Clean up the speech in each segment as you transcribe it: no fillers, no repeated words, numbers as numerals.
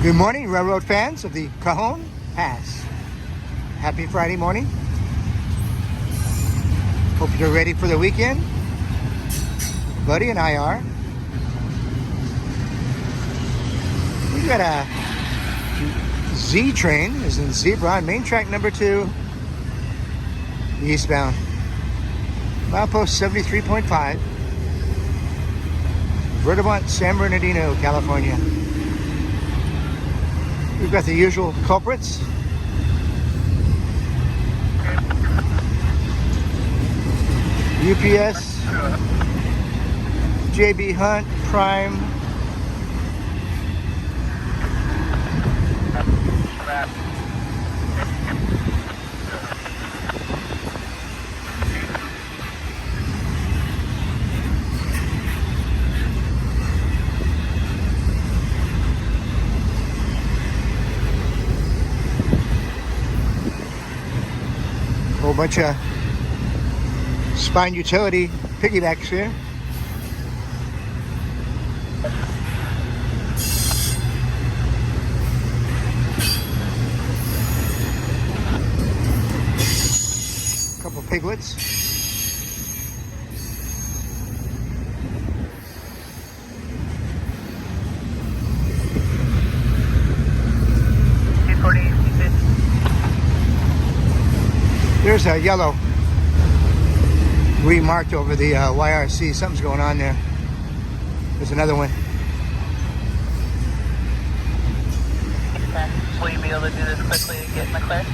Good morning, railroad fans of the Cajon Pass. Happy Friday morning. Hope you're ready for the weekend. Buddy and I are. We got a Z train, is in Zebra on main track number 2, eastbound. Milepost 73.5. Verdemont, San Bernardino, California. We've got the usual culprits. UPS, JB Hunt, Prime, whole bunch of spine utility piggybacks here. Couple piglets. There's a yellow remarked over the YRC. Something's going on there. There's another one. Okay. Will you be able to do this quickly and get in the clear?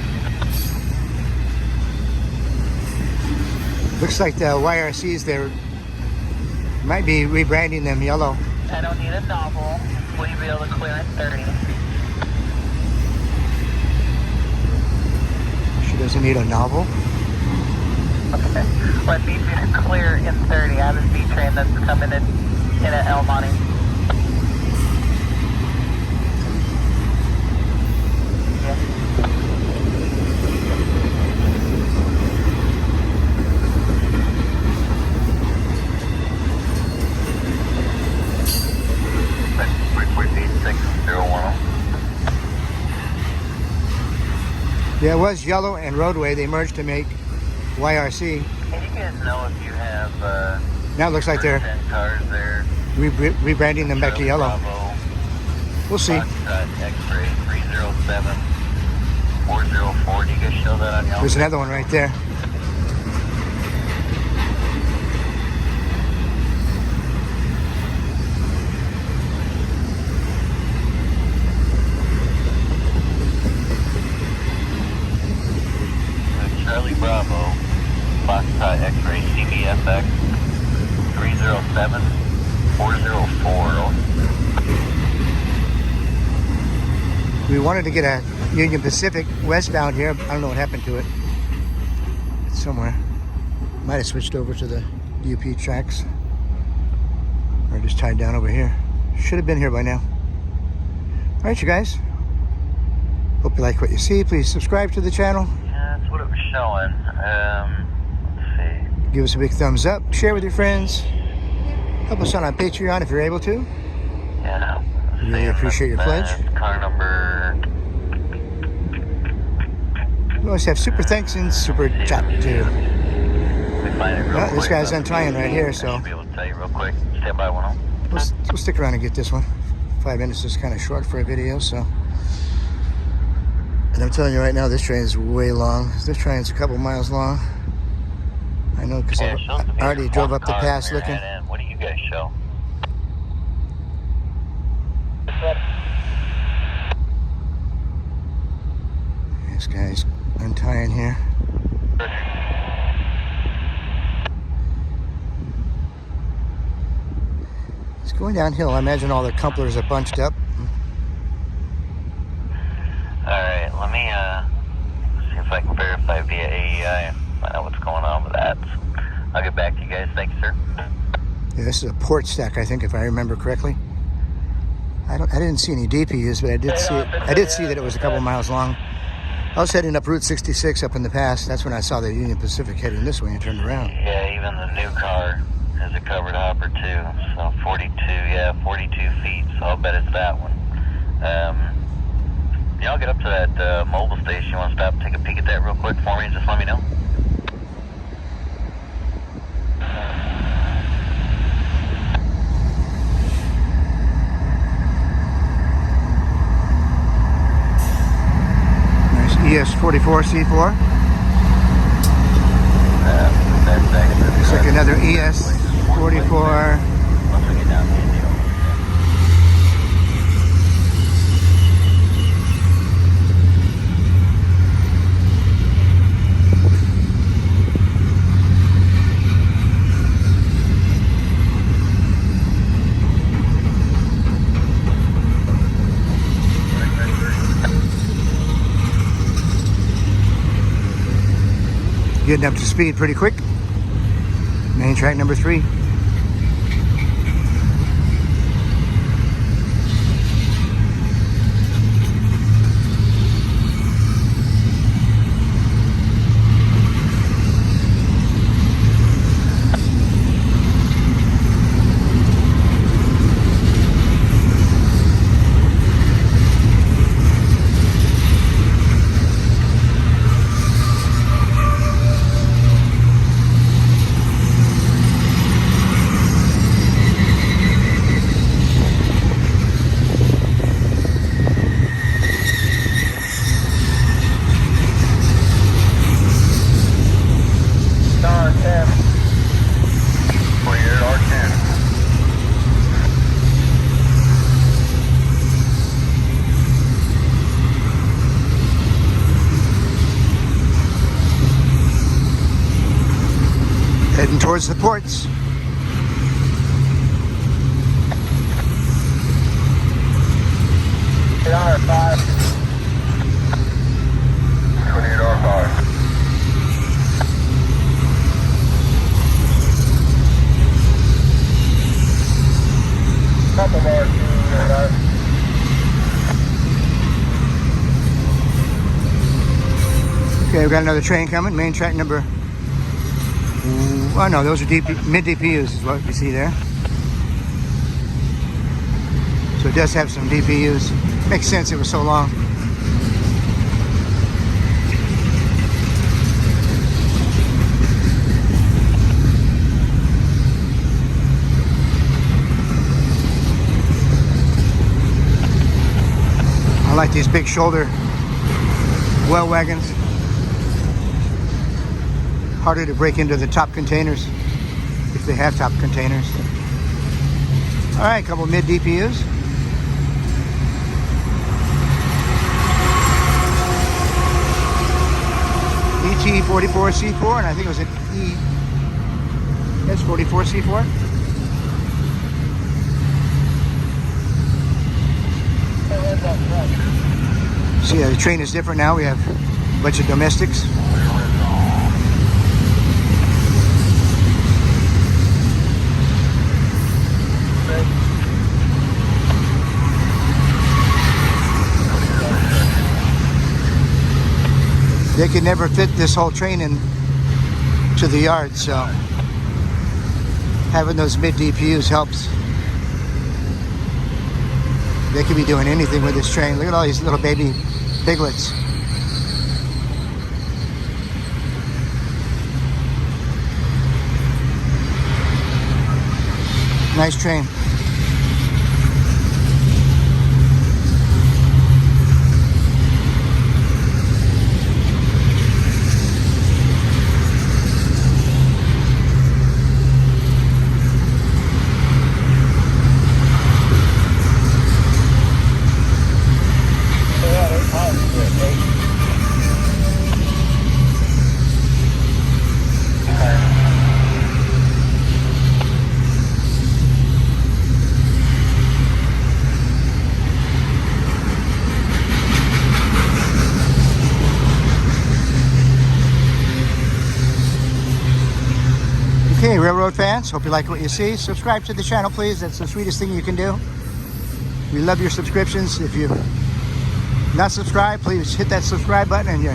Looks like the YRCs there might be rebranding them yellow. I don't need a novel. Will you be able to clear in 30? She doesn't need a novel. Okay. Well, I need you to clear in 30. I have a Z train that's coming in at El Monte. Yeah. Yeah, it was yellow and roadway. They merged to make YRC. Can you guys know if you have Now it looks like they're cars there? rebranding them back to yellow. Bravo, We'll see. X-ray 307 404. Do you guys show that on y'all? There's another one right there. Charlie Bravo, Foxtrot X-ray CBFX 307 404. We wanted to get a Union Pacific westbound here. I don't know what happened to it. It's somewhere. Might have switched over to the UP tracks. Or just tied down over here. Should have been here by now. Alright, you guys. Hope you like what you see. Please subscribe to the channel. Yeah, that's what it was showing. Let's see. Give us a big thumbs up. Share with your friends. Help us out on Patreon if you're able to. Yeah. Really appreciate your pledge. Car number. We always have super thanks and super chat too. We find it real Well, this quick. guy's untying right here, so I should be able to tell you real quick. Stand by 1 we'll stick around and get this one. 5 minutes is kind of short for a video, so. And I'm telling you right now, this train is way long. This train's a couple miles long. I know because I already drove up the pass looking. What do you guys show? This guy's untying here. It's going downhill. I imagine all the couplers are bunched up. Alright, let me see if I can verify via AEI and find out what's going on with that. I'll get back to you guys. Thank you, sir. Yeah, this is a port stack, I think, if I remember correctly. I didn't see any DPUs, but I did see that it was a couple miles long. I was heading up Route 66 up in the pass. That's when I saw the Union Pacific heading this way and turned around. Yeah, even the new car has a covered hopper too. So 42, yeah, 42 feet. So I'll bet it's that one. I'll get up to that mobile station. You want to stop and take a peek at that real quick for me and just let me know? Nice ES44C4. Looks like another ES44. Once we get down to the deal. Getting up to speed pretty quick. Main track number 3. Heading towards the ports. R5. 28 R5. Couple more. Okay, we've got another train coming. Main track number. Oh no, those are mid DPUs is what we see there. So it does have some DPUs. Makes sense, it was so long. I like these big shoulder well wagons. Harder to break into the top containers if they have top containers. All right, a couple mid DPUs. ET44C4, and I think it was an ES44C4. See, the train is different now. We have a bunch of domestics. They could never fit this whole train in to the yard, so having those mid DPUs helps. They could be doing anything with this train. Look at all these little baby piglets. Nice train. Okay, railroad fans, hope you like what you see. Subscribe to the channel, please. That's the sweetest thing you can do. We love your subscriptions. If you're not subscribed, please hit that subscribe button and you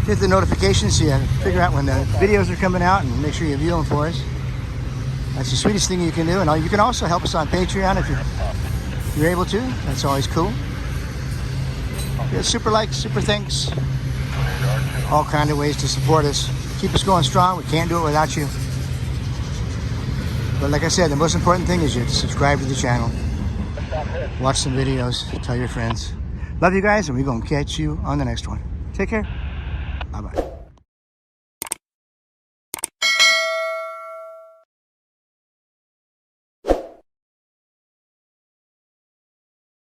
hit the notifications so you figure out when the videos are coming out and make sure you view them for us. That's the sweetest thing you can do. And you can also help us on Patreon if you you're able to. That's always cool. Yeah, super likes, super thanks. All kind of ways to support us. Keep us going strong. We can't do it without you. But like I said, the most important thing is you subscribe to the channel. Watch some videos. Tell your friends. Love you guys, and we're going to catch you on the next one. Take care. Bye-bye.